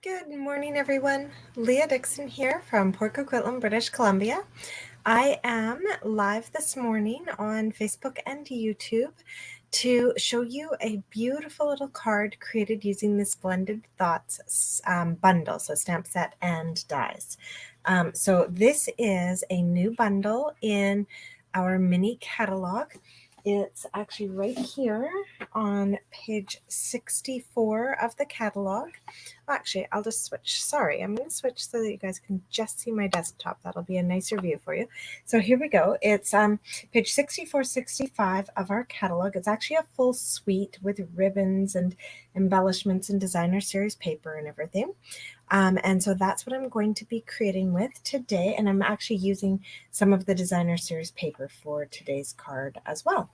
Good morning, everyone. Leah Dixon here from Port Coquitlam, British Columbia. I am live this morning on Facebook and YouTube to show you a beautiful little card created using the Splendid Thoughts bundle, so stamp set and dies. So this is a new bundle in our mini catalog. It's actually right here on page 64 of the catalog. Actually, I'll just switch. Sorry, I'm going to switch so that you guys can just see my desktop. That'll be a nicer view for you. So here we go. It's page 64, 65 of our catalog. It's actually a full suite with ribbons and embellishments and designer series paper and everything. And so that's what I'm going to be creating with today. And I'm actually using some of the designer series paper for today's card as well.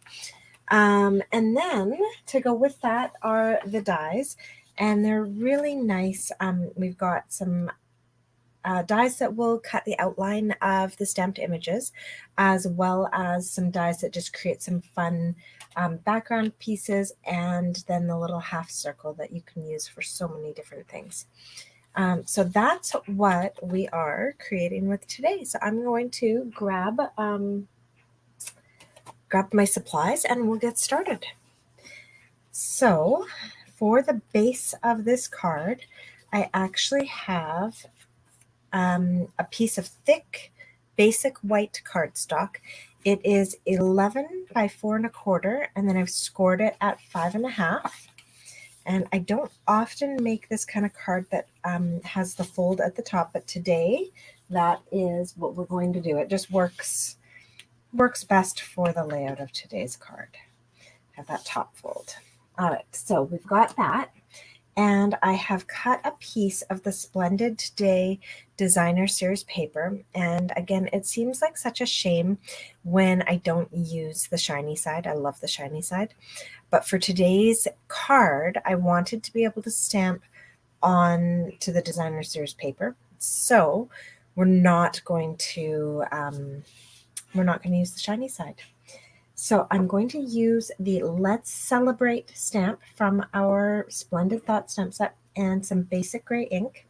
And then to go with that are the dies. And they're really nice. We've got some dies that will cut the outline of the stamped images, as well as some dies that just create some fun background pieces, and then the little half circle that you can use for so many different things. So that's what we are creating with today. So I'm going to grab my supplies and we'll get started. So for the base of this card, I actually have a piece of thick, basic white cardstock. It is 11 by 4 1/4, and then I've scored it at 5 1/2. And I don't often make this kind of card that has the fold at the top, but today that is what we're going to do. It just works best for the layout of today's card. Have that top fold. All right, so we've got that. And I have cut a piece of the Splendid Day Designer Series paper. And again, it seems like such a shame when I don't use the shiny side. I love the shiny side. But for today's card, I wanted to be able to stamp on to the Designer Series paper. So we're not going to use the shiny side. So I'm going to use the Let's Celebrate stamp from our Splendid Thoughts stamp set and some basic gray ink.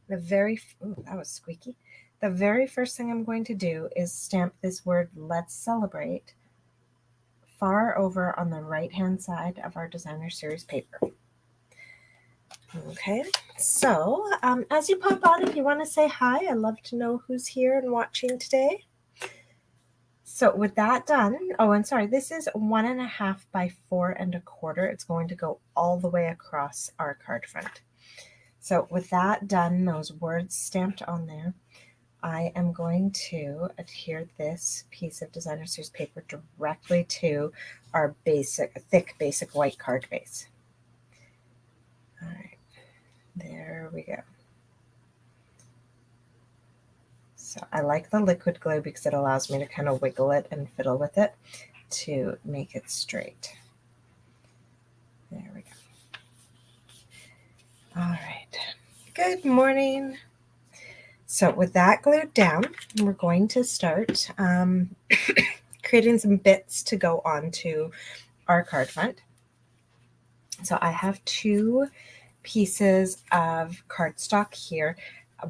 That was squeaky. The very first thing I'm going to do is stamp this word Let's Celebrate far over on the right-hand side of our Designer Series paper. Okay, so as you pop on, if you want to say hi, I'd love to know who's here and watching today. So with that done, this is 1 1/2 by 4 1/4. It's going to go all the way across our card front. So with that done, those words stamped on there, I am going to adhere this piece of Designer Series paper directly to our thick basic white card base. All right, there we go. So I like the liquid glue because it allows me to kind of wiggle it and fiddle with it to make it straight. There we go. All right. Good morning. So with that glued down, we're going to start creating some bits to go onto our card front. So I have 2 pieces of cardstock here.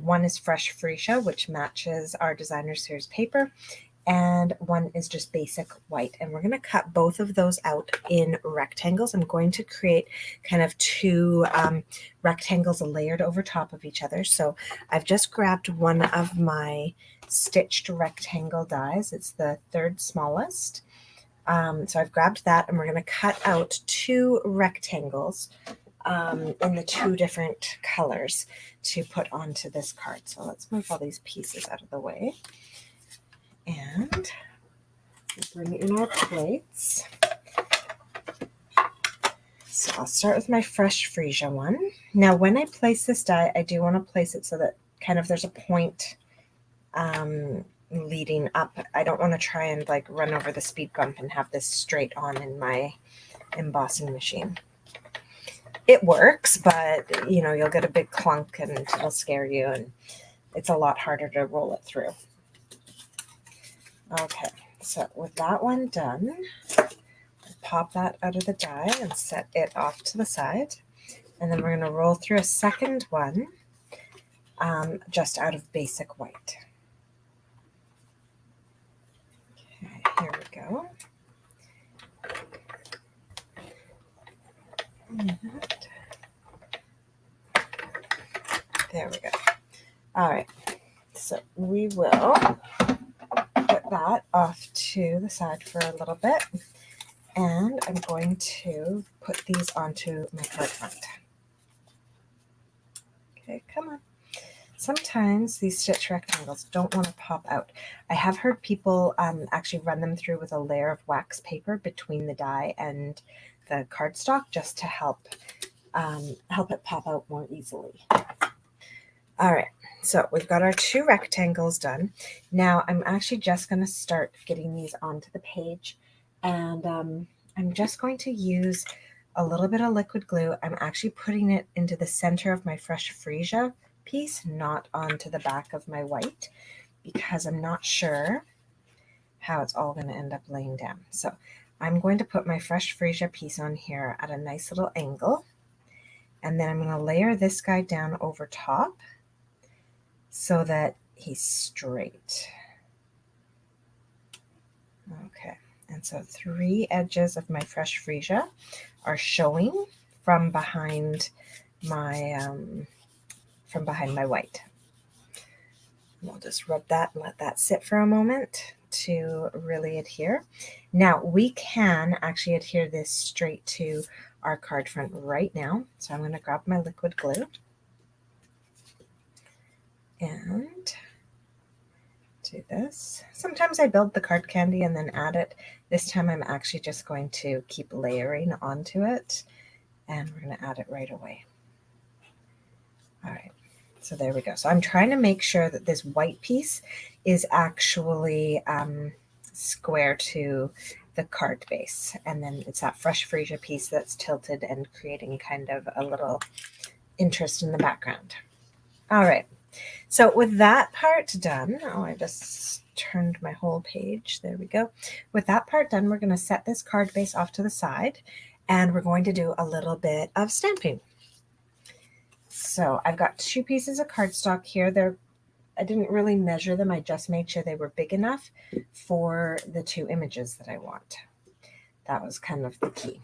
One is fresh freesia, which matches our Designer Series paper, and one is just basic white. And we're going to cut both of those out in rectangles. I'm going to create kind of 2 rectangles layered over top of each other. So I've just grabbed one of my stitched rectangle dies. It's the 3rd smallest. So I've grabbed that, and we're going to cut out 2 rectangles in the 2 different colors to put onto this card. So let's move all these pieces out of the way. And we'll bring in our plates. So I'll start with my fresh freesia one. Now when I place this die, I do want to place it so that kind of there's a point leading up. I don't want to try and like run over the speed bump and have this straight on in my embossing machine. It works, but you'll get a big clunk and it'll scare you, and it's a lot harder to roll it through. Okay, so with that one done, pop that out of the die and set it off to the side. And then we're going to roll through a second one just out of basic white. Okay, here we go. There we go. All right, so we will put that off to the side for a little bit, and I'm going to put these onto my card front. Okay, come on. Sometimes these stitch rectangles don't want to pop out. I have heard people actually run them through with a layer of wax paper between the die and the cardstock just to help it pop out more easily. All right, so we've got our 2 rectangles done. Now I'm actually just going to start getting these onto the page, and I'm just going to use a little bit of liquid glue. I'm actually putting it into the center of my fresh freesia piece, not onto the back of my white, because I'm not sure how it's all going to end up laying down. So I'm going to put my fresh freesia piece on here at a nice little angle, and then I'm going to layer this guy down over top so that he's straight. Okay, and so 3 edges of my fresh freesia are showing from behind my white. We'll just rub that and let that sit for a moment to really adhere. Now we can actually adhere this straight to our card front right now. So I'm going to grab my liquid glue and do this. Sometimes I build the card candy and then add it. This time I'm actually just going to keep layering onto it, and we're going to add it right away. All right. So there we go. So I'm trying to make sure that this white piece is actually square to the card base. And then it's that fresh freesia piece that's tilted and creating kind of a little interest in the background. All right. So with that part done, oh, I just turned my whole page. There we go. With that part done, we're going to set this card base off to the side, and we're going to do a little bit of stamping. So I've got 2 pieces of cardstock here. I didn't really measure them. I just made sure they were big enough for the 2 images that I want. That was kind of the key.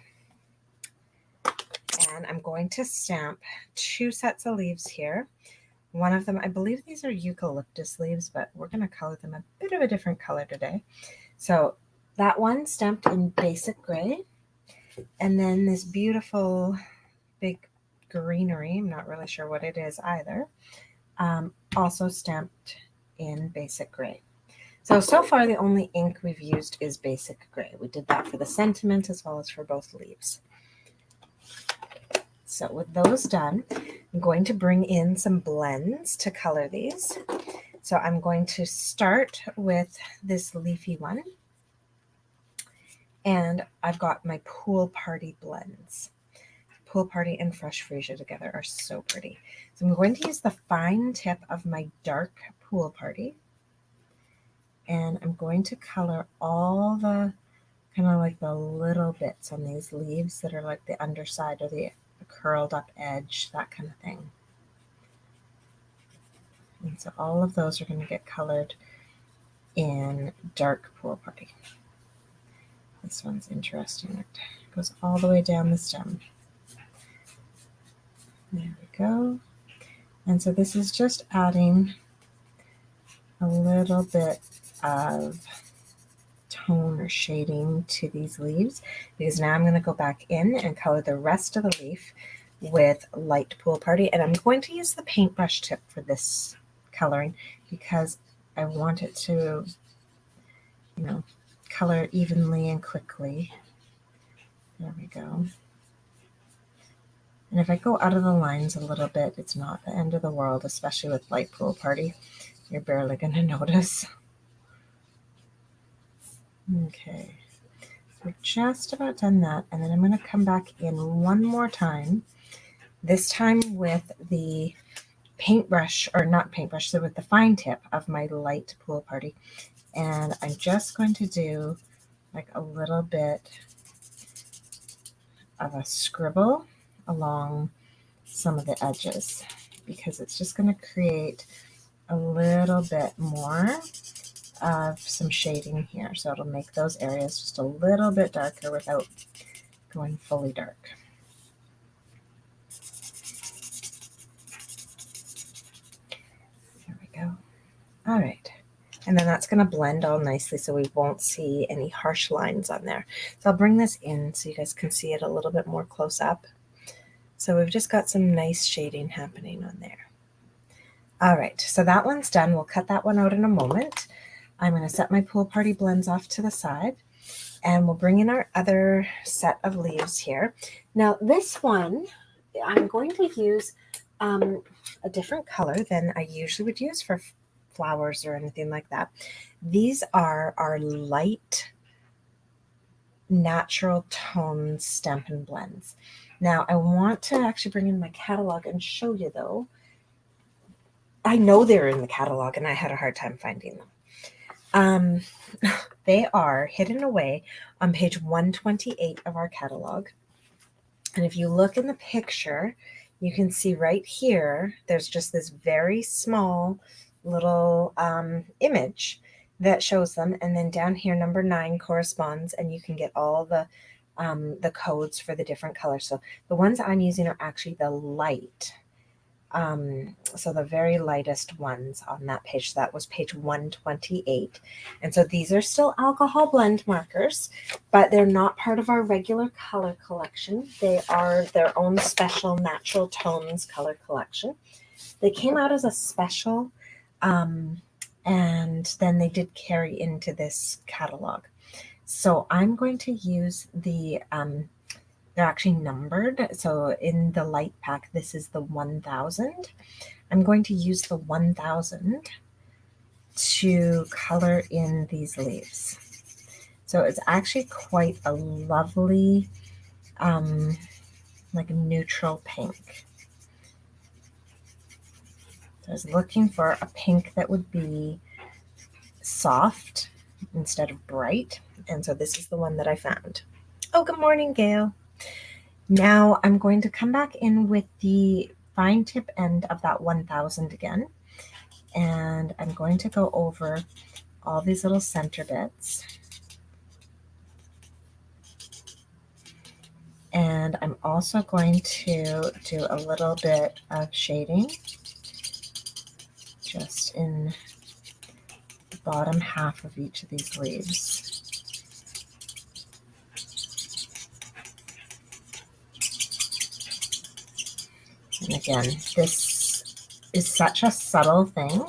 And I'm going to stamp 2 sets of leaves here. One of them, I believe these are eucalyptus leaves, but we're going to color them a bit of a different color today. So that one stamped in basic gray. And then this beautiful big greenery, I'm not really sure what it is either, also stamped in basic gray. So far the only ink we've used is basic gray. We did that for the sentiment as well as for both leaves. So with those done, I'm going to bring in some blends to color these. So I'm going to start with this leafy one. And I've got my Pool Party blends. Pool Party and Fresh Freesia together are so pretty. So I'm going to use the fine tip of my dark Pool Party. And I'm going to color all the kind of like the little bits on these leaves that are like the underside or the curled up edge, that kind of thing. And so all of those are going to get colored in dark Pool Party. This one's interesting. It goes all the way down the stem. There we go. And so this is just adding a little bit of tone or shading to these leaves, because now I'm going to go back in and color the rest of the leaf with light Pool Party. And I'm going to use the paintbrush tip for this coloring because I want it to, color evenly and quickly. There we go. And if I go out of the lines a little bit, it's not the end of the world, especially with light Pool Party. You're barely going to notice. Okay, we're just about done that. And then I'm going to come back in one more time, this time with the paintbrush, or not paintbrush, so with the fine tip of my light Pool Party. And I'm just going to do like a little bit of a scribble along some of the edges, because it's just going to create a little bit more of some shading here. So it'll make those areas just a little bit darker without going fully dark. There we go. All right. And then that's going to blend all nicely so we won't see any harsh lines on there. So I'll bring this in so you guys can see it a little bit more close up. So we've just got some nice shading happening on there. All right, so that one's done. We'll cut that one out in a moment. I'm going to set my Pool Party blends off to the side, and we'll bring in our other set of leaves here. Now this one, I'm going to use a different color than I usually would use for flowers or anything like that. These are our light natural tone Stampin' blends. Now I want to actually bring in my catalog and show you though. I know they're in the catalog and I had a hard time finding them. They are hidden away on page 128 of our catalog. And if you look in the picture, you can see right here, there's just this very small little image that shows them. And then down here, number 9 corresponds, and you can get all the codes for the different colors. So the ones I'm using are actually the light. So the very lightest ones on that page. That was page 128. And so these are still alcohol blend markers, but they're not part of our regular color collection. They are their own special natural tones color collection. They came out as a special, and then they did carry into this catalog. So I'm going to use the they're actually numbered. So in the light pack, this is the 1000. I'm going to use the 1000 to color in these leaves. So it's actually quite a lovely, like a neutral pink. So I was looking for a pink that would be soft instead of bright. And so this is the one that I found. Oh, good morning, Gail. Now I'm going to come back in with the fine tip end of that 1000 again, and I'm going to go over all these little center bits, and I'm also going to do a little bit of shading just in the bottom half of each of these leaves. And again, this is such a subtle thing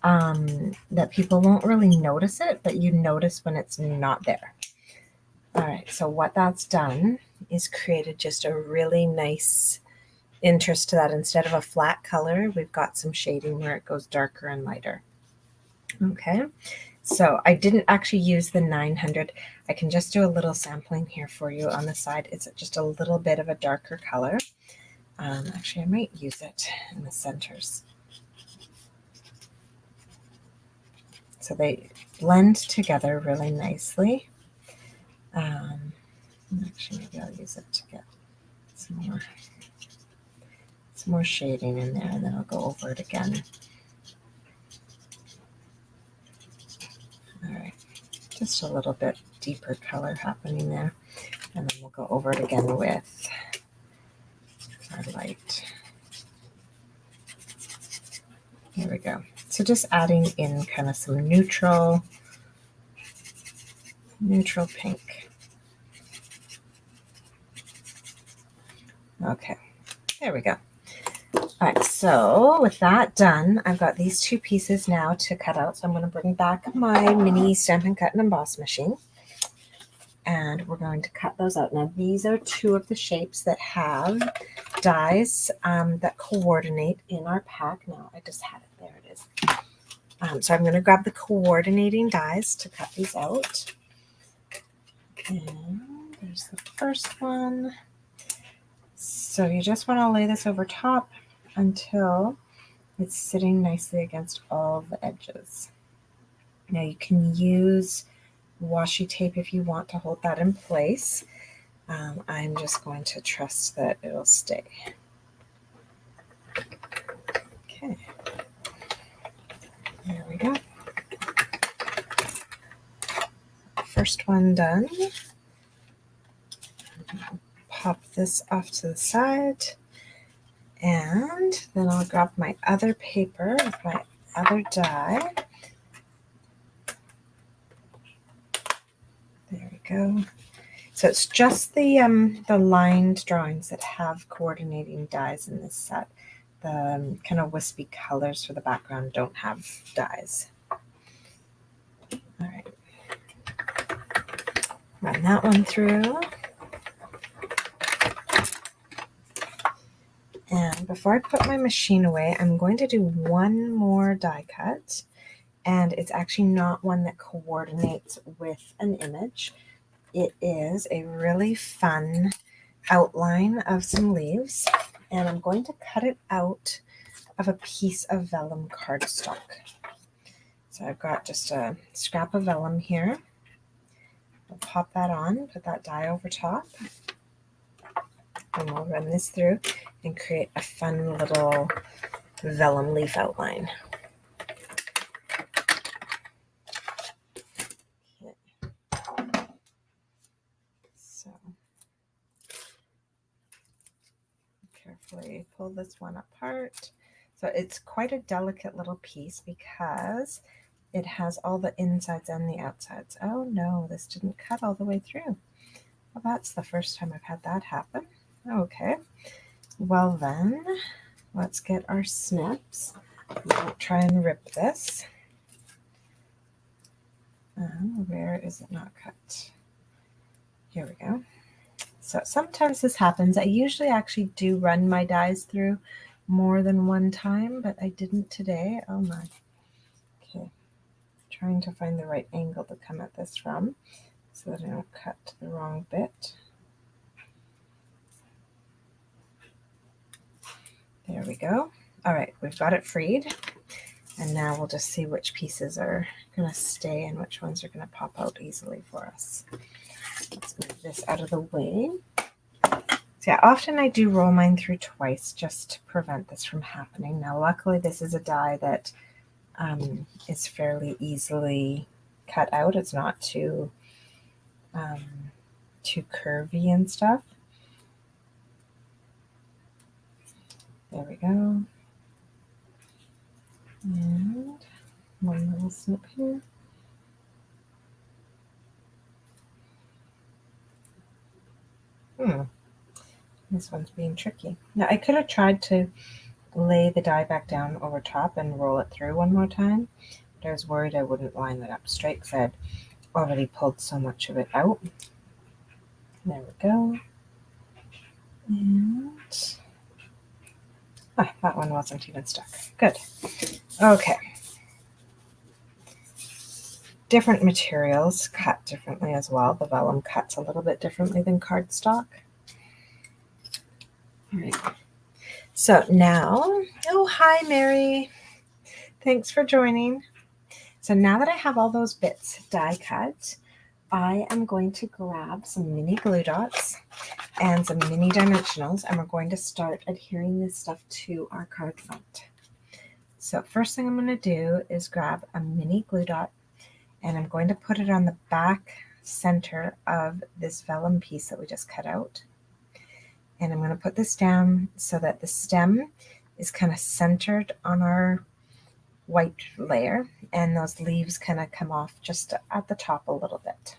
that people won't really notice it, but you notice when it's not there. All right, so what that's done is created just a really nice interest to that. Instead of a flat color, we've got some shading where it goes darker and lighter. Okay, so I didn't actually use the 900. I can just do a little sampling here for you on the side. It's just a little bit of a darker color. Actually, I might use it in the centers. So they blend together really nicely. Actually, maybe I'll use it to get some more shading in there, and then I'll go over it again. All right, just a little bit deeper color happening there, and then we'll go over it again with our light. There we go. So just adding in kind of some neutral pink. Okay, there we go. All right, so with that done, I've got these two pieces now to cut out. So I'm going to bring back my mini Stampin' Cut and Emboss machine, and we're going to cut those out. Now, these are two of the shapes that have dies that coordinate in our pack. Now, I just had it. There it is. So I'm going to grab the coordinating dies to cut these out. And there's the first one. So you just want to lay this over top until it's sitting nicely against all the edges. Now you can use washi tape if you want to hold that in place. I'm just going to trust that it'll stay. first one done. Pop this off to the side, and then I'll grab my other paper with my other die. There we go. So it's just the lined drawings that have coordinating dies in this set. The kind of wispy colors for the background don't have dies. All right. Run that one through. And before I put my machine away, I'm going to do one more die cut. And it's actually not one that coordinates with an image. It is a really fun outline of some leaves, and I'm going to cut it out of a piece of vellum cardstock. So I've got just a scrap of vellum here. I'll pop that on, put that die over top, and we'll run this through and create a fun little vellum leaf outline. Carefully pull this one apart. So it's quite a delicate little piece because it has all the insides and the outsides. Oh no, this didn't cut all the way through. Well, that's the first time I've had that happen. Okay, well then, let's get our snips. We won't try and rip this. Where is it not cut? Here we go. So sometimes this happens. I usually actually do run my dies through more than one time, but I didn't today. Oh my. Okay. Trying to find the right angle to come at this from so that I don't cut the wrong bit. There we go. All right, we've got it freed. And now we'll just see which pieces are going to stay and which ones are going to pop out easily for us. Let's move this out of the way. So yeah, often I do roll mine through twice just to prevent this from happening. Now, luckily, this is a die that is fairly easily cut out. It's not too curvy and stuff. There we go. And one little snip here. This one's being tricky. Now, I could have tried to lay the die back down over top and roll it through one more time, but I was worried I wouldn't line it up straight because I had already pulled so much of it out. There we go. And that one wasn't even stuck. Good. Okay. Different materials cut differently as well. The vellum cuts a little bit differently than cardstock. All right. So now, oh, hi, Mary. Thanks for joining. So now that I have all those bits die cut, I am going to grab some mini glue dots and some mini dimensionals, and we're going to start adhering this stuff to our card front. So first thing I'm going to do is grab a mini glue dot, and I'm going to put it on the back center of this vellum piece that we just cut out. And I'm going to put this down so that the stem is kind of centered on our white layer, and those leaves kind of come off just at the top a little bit.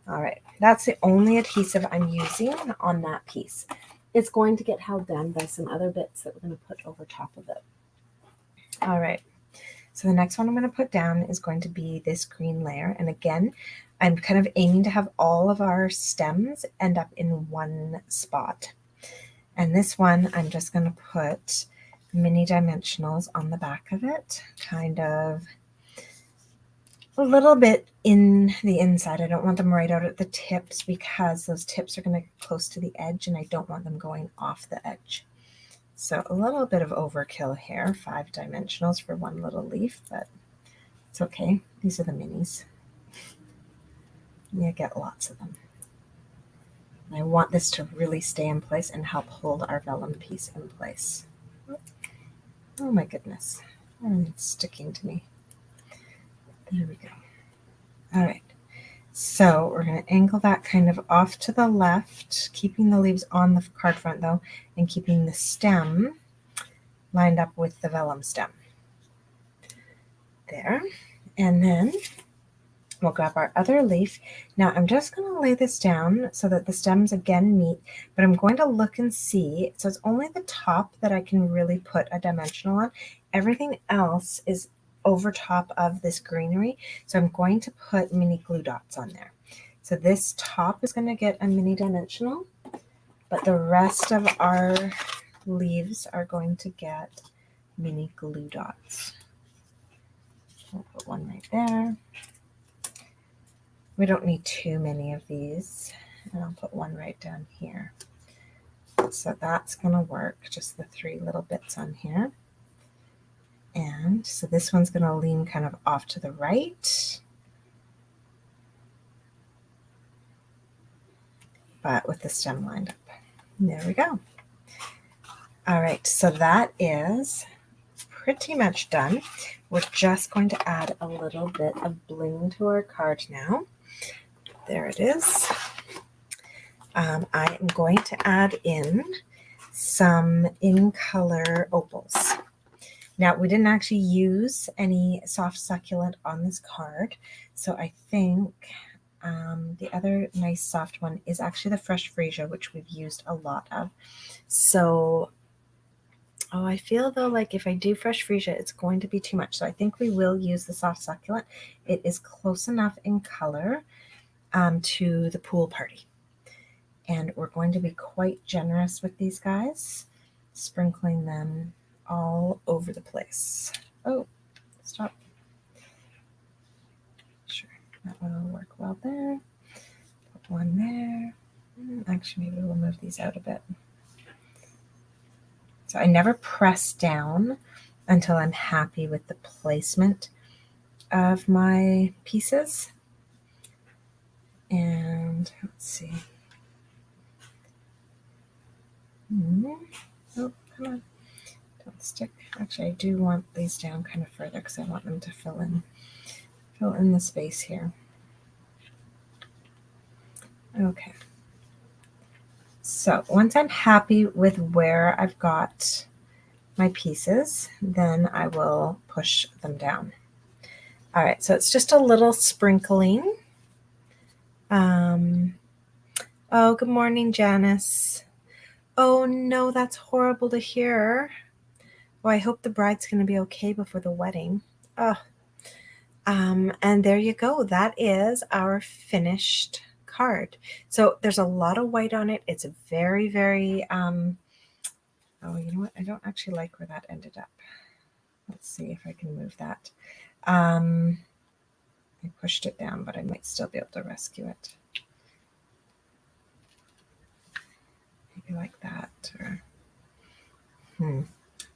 All right, that's the only adhesive I'm using on that piece. It's going to get held down by some other bits that we're going to put over top of it. All right, so the next one I'm going to put down is going to be this green layer. And again, I'm kind of aiming to have all of our stems end up in one spot. And this one, I'm just going to put mini dimensionals on the back of it, kind of a little bit in the inside. I don't want them right out at the tips because those tips are going to get close to the edge and I don't want them going off the edge. So a little bit of overkill here, 5 dimensionals for one little leaf, but it's okay. These are the minis. You get lots of them. I want this to really stay in place and help hold our vellum piece in place. Oh my goodness, it's sticking to me. There we go. All right, So we're going to angle that kind of off to the left, keeping the leaves on the card front though, and keeping the stem lined up with the vellum stem. There. And then we'll grab our other leaf. Now I'm just going to lay this down so that the stems again meet, but I'm going to look and see. So it's only the top that I can really put a dimensional on. Everything else is over top of this greenery. So I'm going to put mini glue dots on there. So this top is going to get a mini dimensional, but the rest of our leaves are going to get mini glue dots. I'll put one right there. We don't need too many of these, and I'll put one right down here. So that's going to work, just the 3 little bits on here. And so this one's going to lean kind of off to the right, but with the stem lined up. And there we go. All right, so that is pretty much done. We're just going to add a little bit of bling to our card now. There it is. I am going to add in some in color opals. Now, we didn't actually use any soft succulent on this card, so I think the other nice soft one is actually the fresh freesia, which we've used a lot of. So, I feel though like if I do fresh freesia, it's going to be too much. So I think we will use the soft succulent. It is close enough in color to the pool party. And we're going to be quite generous with these guys, sprinkling them all over the place. Oh, stop. Sure, that one will work well there. Put one there. Actually, maybe we'll move these out a bit. So I never press down until I'm happy with the placement of my pieces. And let's see. Oh, come on. Don't stick. Actually, I do want these down kind of further because I want them to fill in the space here. Okay. So once I'm happy with where I've got my pieces, then I will push them down. All right, so it's just a little sprinkling. Oh, good morning, Janice. Oh no, that's horrible to hear. Well, I hope the bride's going to be okay before the wedding. Oh, and there you go. That is our finished card. So there's a lot of white on it. It's very, very, oh, you know what? I don't actually like where that ended up. Let's see if I can move that. I pushed it down, but I might still be able to rescue it. Maybe like that, or,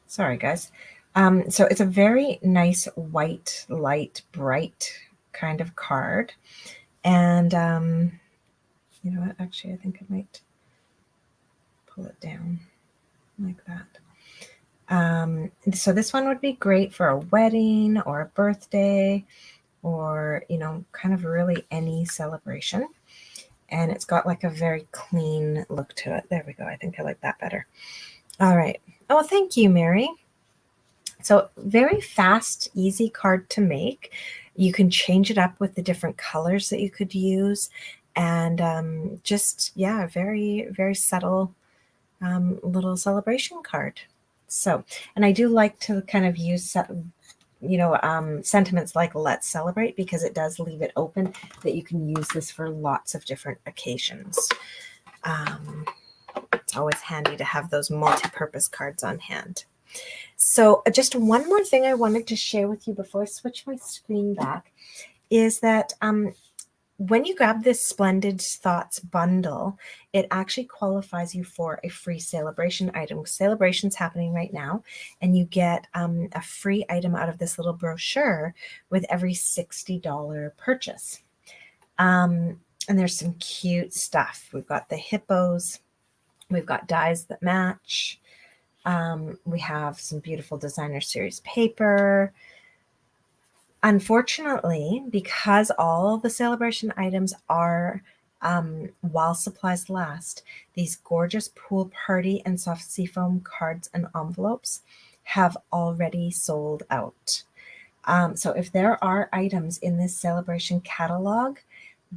sorry, guys. So it's a very nice white, light, bright kind of card. And you know what? Actually, I think I might pull it down like that. So this one would be great for a wedding or a birthday or, you know, kind of really any celebration. And it's got like a very clean look to it. There we go. I think I like that better. All right. Oh, thank you, Mary. So very fast, easy card to make. You can change it up with the different colors that you could use. And just, yeah, very, very subtle little celebration card. So, and I do like to kind of use, you know, sentiments like let's celebrate, because it does leave it open that you can use this for lots of different occasions. It's always handy to have those multi-purpose cards on hand. So just one more thing I wanted to share with you before I switch my screen back is that when you grab this Splendid Thoughts bundle, it actually qualifies you for a free sale-a-bration item. Sale-a-bration's happening right now, and you get a free item out of this little brochure with every $60 purchase. And there's some cute stuff. We've got the hippos. We've got dies that match. We have some beautiful designer series paper. Unfortunately, because all the sale-a-bration items are while supplies last, these gorgeous pool party and soft seafoam cards and envelopes have already sold out. So if there are items in this sale-a-bration catalog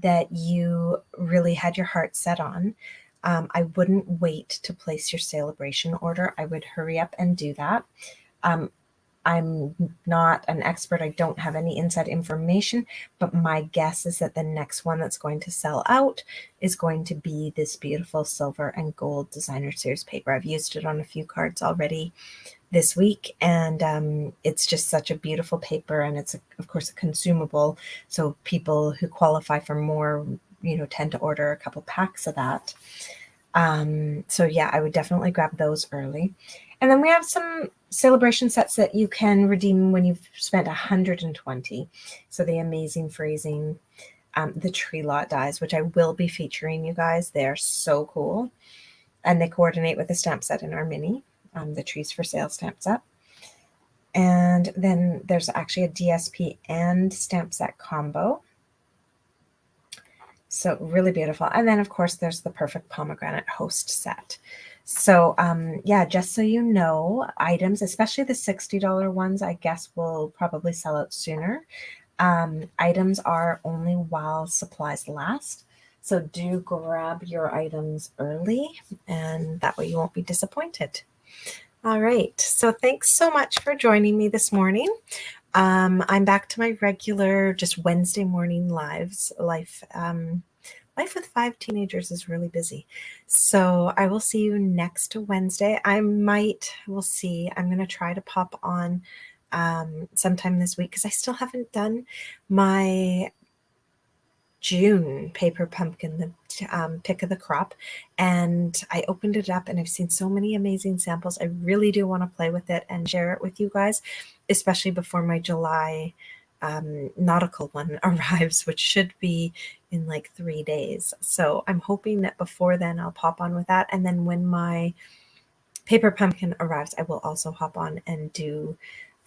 that you really had your heart set on, I wouldn't wait to place your sale-a-bration order. I would hurry up and do that. I'm not an expert. I don't have any inside information, but my guess is that the next one that's going to sell out is going to be this beautiful silver and gold designer series paper. I've used it on a few cards already this week, and it's just such a beautiful paper, and it's of course a consumable, so people who qualify for more tend to order a couple packs of that. So yeah, I would definitely grab those early. And then we have some sale-a-bration sets that you can redeem when you've spent 120. So the amazing phrasing, the tree lot dies, which I will be featuring, you guys. They're so cool, and they coordinate with the stamp set in our mini, the Trees for Sale stamp set. And then there's actually a DSP and stamp set combo. So really beautiful. And then of course there's the perfect pomegranate host set. So yeah, just so you know, items, especially the $60 ones, I guess will probably sell out sooner. Items are only while supplies last. So do grab your items early, and that way you won't be disappointed. All right. So thanks so much for joining me this morning. I'm back to my regular, just Wednesday morning lives. Life with 5 teenagers is really busy. So I will see you next Wednesday. We'll see. I'm going to try to pop on sometime this week because I still haven't done my June paper pumpkin, the pick of the crop, and I opened it up and I've seen so many amazing samples. I really do want to play with it and share it with you guys, especially before my July nautical one arrives, which should be in like 3 days. So I'm hoping that before then I'll pop on with that, and then when my paper pumpkin arrives, I will also hop on and do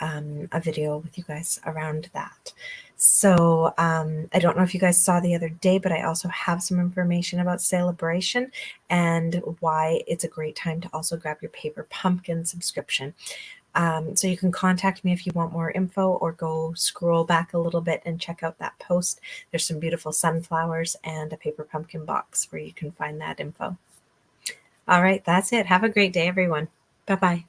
a video with you guys around that. So I don't know if you guys saw the other day, but I also have some information about sale-a-bration and why it's a great time to also grab your paper pumpkin subscription. So you can contact me if you want more info, or go scroll back a little bit and check out that post. There's some beautiful sunflowers and a paper pumpkin box where you can find that info. All right, that's it. Have a great day, everyone. Bye-bye.